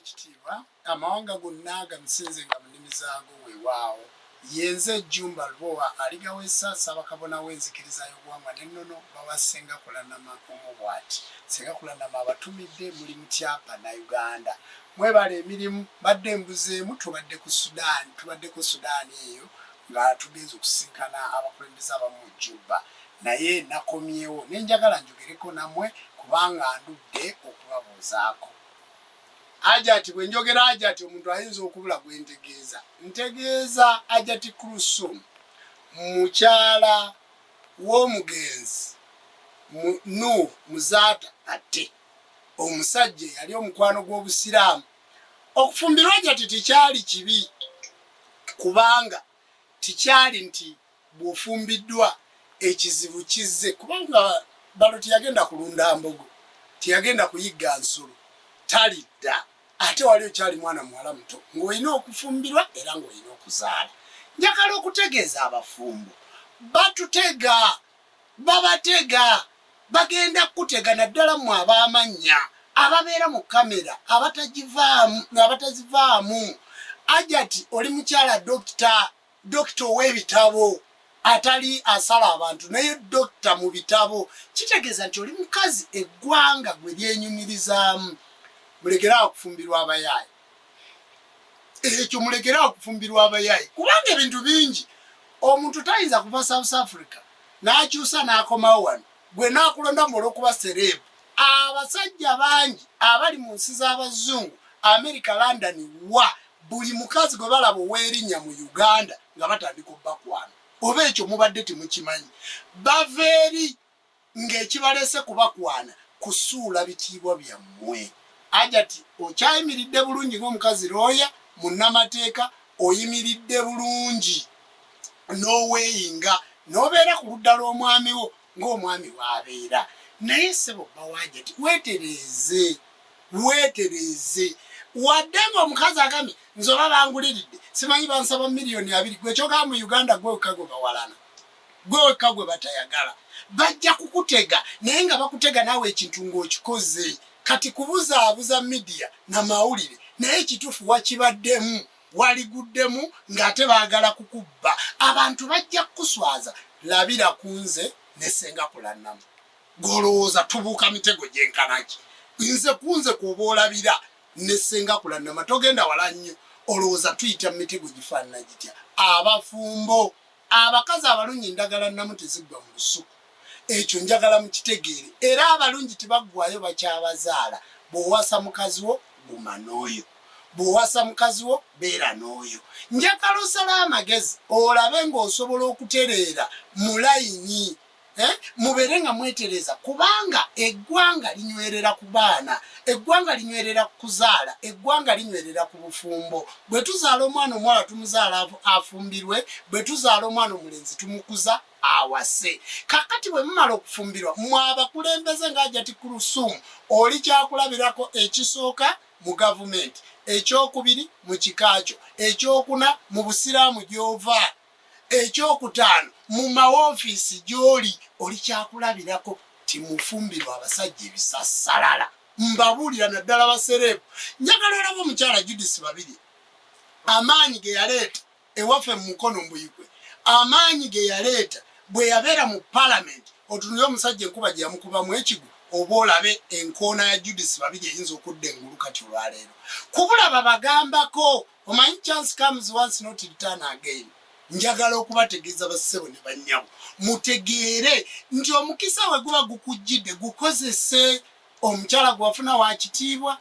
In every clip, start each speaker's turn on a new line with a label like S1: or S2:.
S1: ekitiibwa amawanga gonna gamusinze nga munimi zaago weewaawo yenze Jumba Lwowa aligawesa Ssaabakabona w'enzikiriza y'obuwangwa n'ennono bawa Ssenga Kulanama omubwati. Ssenga Kulanama abatumidde muli Mutyapa na Uganda. Mwebala emirimu badde mbuzeemu tubadde ku Sudaani eyo nga tugenze okusinkana abakulembeze abamu mu Juba. Naye nakomyewo nenjagala njogereko namwe kubanga ndudde okubabuuzaako. Ajati bwe njogera ajati omuntu ayinza okubula gwe ntegeeza ajati Kuluthum mukyala w'omugenzi Muzaata ate omusajja yali omukwano gw'Obusiraamu. Okufumbirwa ajati tikyali kibi kubanga tikyali nti bw'ofumbiddwa ekizibu kizze kubanga balo tiyagenda kulunda mbogo tiyagenda kuyigga nsolo talidda ate wali okyali mwana muwala muto ng'olina okufumbirwa era ng'olina okuzaala. Njagala okutegeeza abafumbo batutega babatega bagenda kutega naddala mu ab'amannya ababeera mu kamera abatazivaamu. Ajati oli mukyala dokita ow'ebitabo atali asala abantu naye dokita mu bitabo kitegeeza nti oli mukazi eggwanga gwe lyenyumirizaamu. Mulekeraawo okufumbirwa abayaayi ekyo mulekeraawo okufumbirwa abayaayi kubanga ebintu bingi omuntu tayinza kuva South Africa n'akyusa n'akomawo wano gwe n'akulonda mu olw'okuba serebu. Abasajja bangi abali mu nsi z'abazungu America, London wa buli mukazi gwe balaba ow'erinnya mu Uganda nga batandika obbakwana oba ekyo mubadde temukimanyi bava eri ng'ekibaleese kubakwana kusuula bitiibwa byammwe. Ajati okyayimiridde bulungi ng'omukazi looya munnamateeka oyimiridde bulungi n'oweeyinga n'obeera ku ludda lw'omwami wo ng'omwami w'abeera. Naye ssebo bbawa Ajati weetereeze wadde ng'omukazi agambye nze oba banguliridde simanyi bansaba $2,000,000 gwe kyogamba mu Uganda gwe wekka gwe bawalana gwe wekka gwe batayagala bajja kukutega naye nga bakutega naawe ekintu ng'okikoze kati kubuzaabuza media na mawulire naye ekituufu wakibaddemu waliguddemu ng'ate baagala kukubba. Abantu bajja kukuswaza labira kunze ne Ssenga Kulanama golowooza tubuuka mitego gyenkanaki nze kunze kuba olabira ne Ssenga Kulanama togenda wala nnyo olowooza tuyita mitego gifaanana gitya. Abafumbo abakazi abalungi ndagala nnamu teziggwa mu lusuku ekyo njagala mukitegeere era abalungi tebaggwayo bakyabazaala. Bw'owasa mukazi wo guma n'oyo bw'owasa mukazi wo beera n'oyo. Njagala osala amagezi olabe ng'osobola okutereera mu layini mubeere nga mwetereza kubanga eggwanga linywerera ku baana eggwanga linywerera ku kuzaala eggwanga linywerera ku bufumbo. Bwe tuzaala omwana omuwala tumuzaala afumbirwe bwe tuzaala omwana omulenzi tumukuza awase. Kakati bwe mumala okufumbirwa mwe abakulembeze ng'Ajati Kuluthum oli kyakulabirako ekisooka mu gavumenti ekyokubiri mu kikaakyo ekyokuna mu busiraamu gy'ova ekyokutaano mu mawoofiisi gy'oli oli kyakulabirako timufumbirwa abasajja ebisassalala. Mbabuulira naddala basereebu. Njagala olaba omukyala Judith Babirye amaanyi ge yaleeta ewaffe mu mukono mbuyigwe amaanyi ge yaleeta bwe yabeera mu palamenti otunule omusajja enkuba gye yamukubamu ekigu oba olabe enkoona ya Judith Babirye eyinza okudda engulu kati olwaleero kubulaba bagambako omanyi chance comes once not return again. Njagala okubategeeza bassebo ne bannyabo mutegeere nti omukisa we guba gukujjidde gukozese. Omukyala gwafuna wa kitiibwa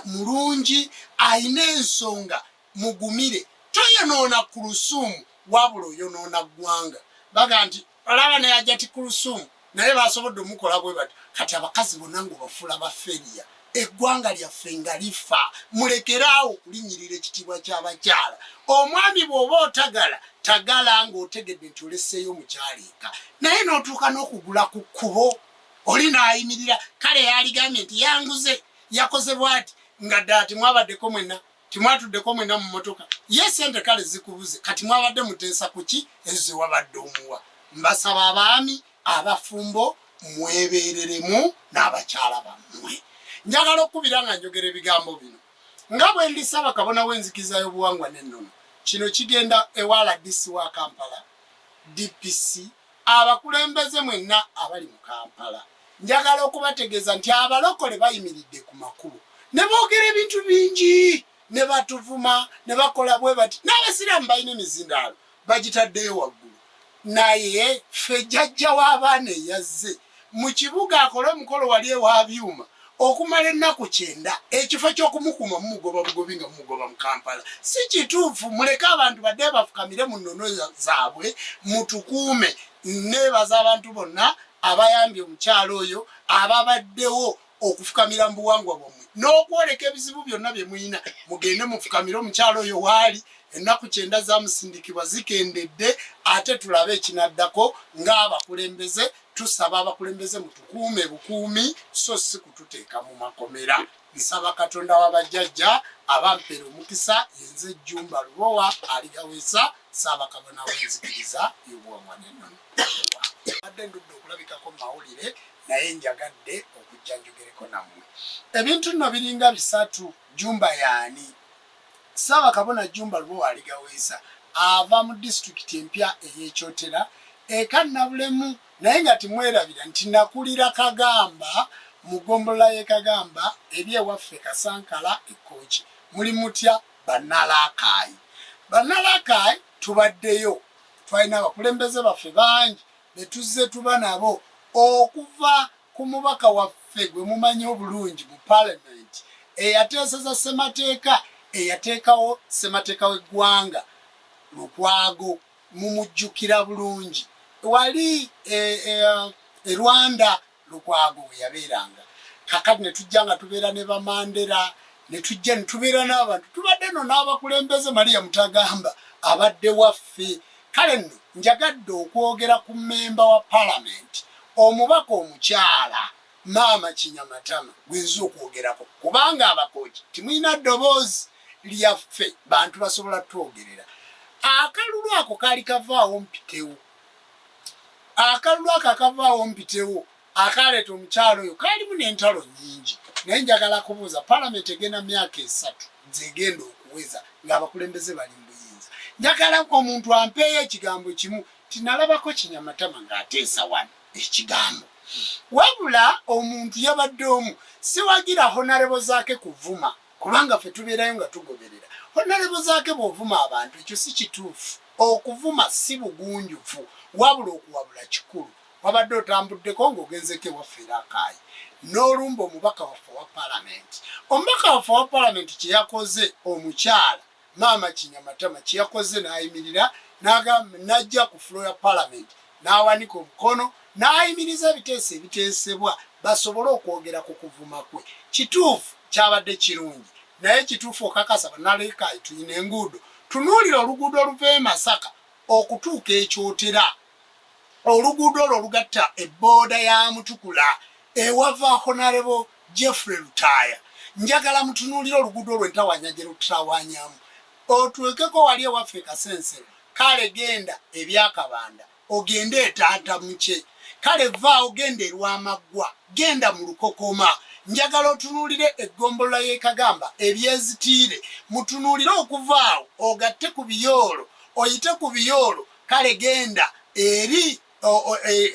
S1: mulungi ayina ensonga mugumire toyonoona Kuluthum wabula oyonoona ggwanga. Baga nti olaba ne Ajati Kuluthum naye basobodde omukola bwe bati kati abakazi bonna ng'obafuula baferiya eggwanga lyaffe nga lifa. Mulekeraawo okulinnyirira ekitiibwa ky'abakyala. Omwami bw'oba otagala tagala ng'otegedde nti olesseeyo omukyala eka naye n'otuuka n'okugula ku kkubo oli n'ayimirira kale yaligambye nti yanguze yakoze bw'ati nga ddala timwabaddeko mwenna timwatuddeko mwenna mu mmotoka ye sente kale zikubuze kati mwabadde muteesa ku ki ezo wabadde omuwa. Mbasaba abaami abafumbo mwebeereremu n'abakyala bammwe. Njagala okubira nga njogera ebigambo bino nga bwe ndi Ssaabakabona w'enzikiriza y'obuwangwa n'ennono kino kigenda ewala DC wa Kampala DPC abakulembeze mwenna abali mu Kampala njagala okubategeeza nti abalokole bayimiridde ku makubo ne boogera ebintu bingi ne batuvuma ne bakola bwe bati n'abasiraamu balina emizindaalo bagitaddeyo waggulu naye ffe jjajja w'abaana eyazze mu kibuga akole omukolo wali ewa byuma okumala ennaku 9 ekifo ky'okumukuma mumugoba bugobi nga mumugoba mu Kampala si kituufu muleke abantu badde bafukamire mu nnono zaabwe mutukuume neebaza abantu bonna abayambye omukyalo oyo ababaddewo okufukamira mu buwangwa bwomwe n'okwoleka ebizibu byonna bye muyina mugende mufukamire omukyalo oyo waali ennaku 9 zamusindikibwa zikendedde ate tulabe ekinaddako ng'abakulembeze tusaba abakulembeze mutukuume bukuumi so si kututeeka mu makomera nsaba Katonda w'abajjajja abampera omukisa yenze Jjumba Lubowa aligaweesa Ssaabakabona w'enzikiriza y'obuwangwa n'ennono badde ndudde okulabikako mu mawulire naye njagadde okujja njogereko nammwe ebintu nno biringa 3 Jjumba yaani Ssaabakabona Jjumba Lubowa aligaweesa ava mu disitulikiti empya ey'Ekyotera eka Nabulemu naye nga timwerabira nti nakulira Kagamba mu ggombolola y'e Kagamba eri ewaffe Kasankala Ekkooki muli mutya Bannalaakaayi Bannalaakaayi tubaddeyo twalina abakulembeze baffe bangi ne tuzze tuba nabo okuva ku mubaka waffe gwe mumanyi obulungi mu Parliament eyateeseza ssemateeka eyateekawo ssemateeka w'eggwanga Lukwago mumujjukira bulungi wali Rwanda Lukwago we yabeeranga kakati ne tujja nga tubeera ne Bamandera ne tujja ne tubeera n'abantu tubadde no n'abakulembeze Maria Mutagamba abadde waffe kale nno njagadde okwogera ku mmemba wa Parliament omubaka omukyala Maama Kinyamatama gwenza okwogerako kubanga abakooki timulina ddoboozi lyaffe bantu basobola twogerera akalulu ako kaali kavaawo mpitewo akalulu ako akavaawo mpitewo akaleeta omukyalo oyo kaalimu n'entalo nnyingi naye njagala kubuuza Parliament egenda myaka 3 zegenda okuweza ng'abakulembeze bali mu buyinza njagala omuntu ampeeyo ekigambo kimu tinalabako Kinyamatama ng'ateesa wano ekigambo wabula omuntu yabadde omu siwagira honarebo zaake kuvuma kubanga ffe tubeerayo nga tugoberera honarebo zaake bw'ovuma abantu ekyo si kituufu okuvuma si bugunjufu wabula okuwabula kikulu wabadde otambuddeko ng'ogenzeko ewaffe Raakaayi n'olumba omubaka waffe wa Parliament omubaka waffe wa Parliament kye yakoze omukyala Maama Kinyamatama kye yakoze n'ayimirira n'agamba n'ajja ku floor ya Parliament n'awanika omukono n'ayimiriza ebiteeso ebiteesebwa basobole okwogera ku kuvuma kwe kituufu kyabadde kirungi naye kituufu okakasa Bannalaakaayi tulina enguudo tunuulira oluguudo oluva e Masaka okutuuka Ekyotera oluguudo olwo olugatta ebbooda ya Mutukula ewava Honorable Jeffrey Lutaaya njagala mutunuulira oluguudo olwo entawanya gye lututawanyamu otulekeko wali ewaffe Kasensero kale genda ebyakabanda ogende etaata muke kale vaawo genda erwamaggwa genda mu Lukokoma njagala otunuulire eggombolola y'e Kagamba ebyezitiire mutunuulire okuvaawo ogatte ku biyoolo oyite ku biyoolo kale genda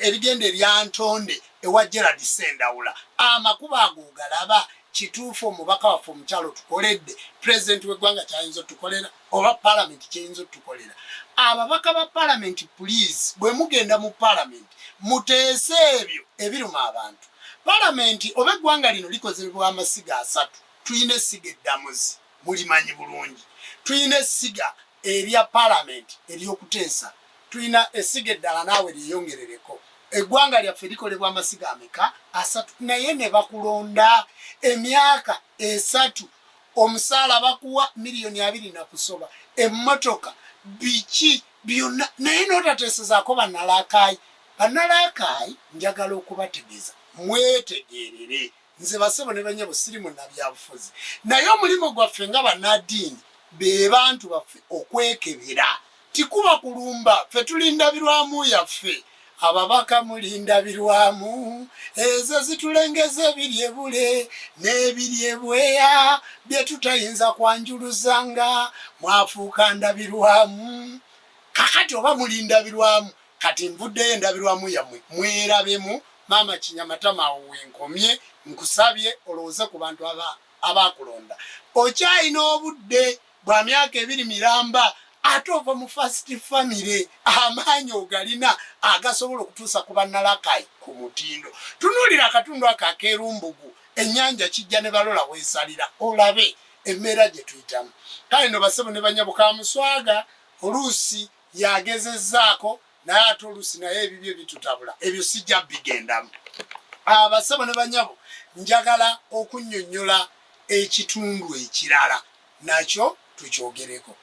S1: erigenda eryantonde ewa Gerald Sendawula amakubo ago ogalaba kituufu omubaka waffe omukyalo tukoledde pulezidenti w'eggwanga kyayinza otukolera oba Parliament kyayinza otukolera ababaka ba Parliament please bwe mugenda mu Parliament muteese ebyo ebiruma abantu Parliament oba eggwanga lino likozebwa amasiga 3 tuyina essiga eddamuzi mulimanyi bulungi tuyina essiga erya Parliament ery'okuteesa tuyina essiga eddala naawe lyeyongerereko eggwanga lyaffe likolebwa amasiga ameka 3 naye ne bakulonda emyaka 3 omusaala bakuwa $2 na kusoba emmotoka biki byonna naye n'otateesezaako Bannalaakaayi Bannalaakaayi njagala okubategeeza mwetegeerere nze basebo ne banyabo siri munnabyabufuzi naye omulimu gwaffe nga bannaddiini be bantu baffe okwekebera tikuba kulumba ffe tulindabirwamu yaffe ababaka mulindabirwamu ezo zitulengeze ebiryebule n'ebiryebweya bye tutayinza kwanjuluzanga mwafuuka ndabirwamu kakati oba mulindabirwamu kati nvuddeyo endabirwamu yammwe mwerabemu maama Kinyamatama wenkomye nkusabye olowooze ku bantu abakulonda okyayina obudde bwa myaka 2 miramba ate ova mu first family amaanyi ogalina agasobola okutuusa ku bannalakayi ku mutindo tunuulira akatundu ako akeerumbugu ennyanja kijja ne balola weesalira olabe emmeera gye tuyitamu kale no basebo ne banyabuka muswaga oluusi yagezezzaako naye ate oluusi naye ebibyo bitutabula ebyo sijja bigendamu abasebo ne banyabo njagala okunnyonnyola ekitundu ekirala nakyo tukyogereko.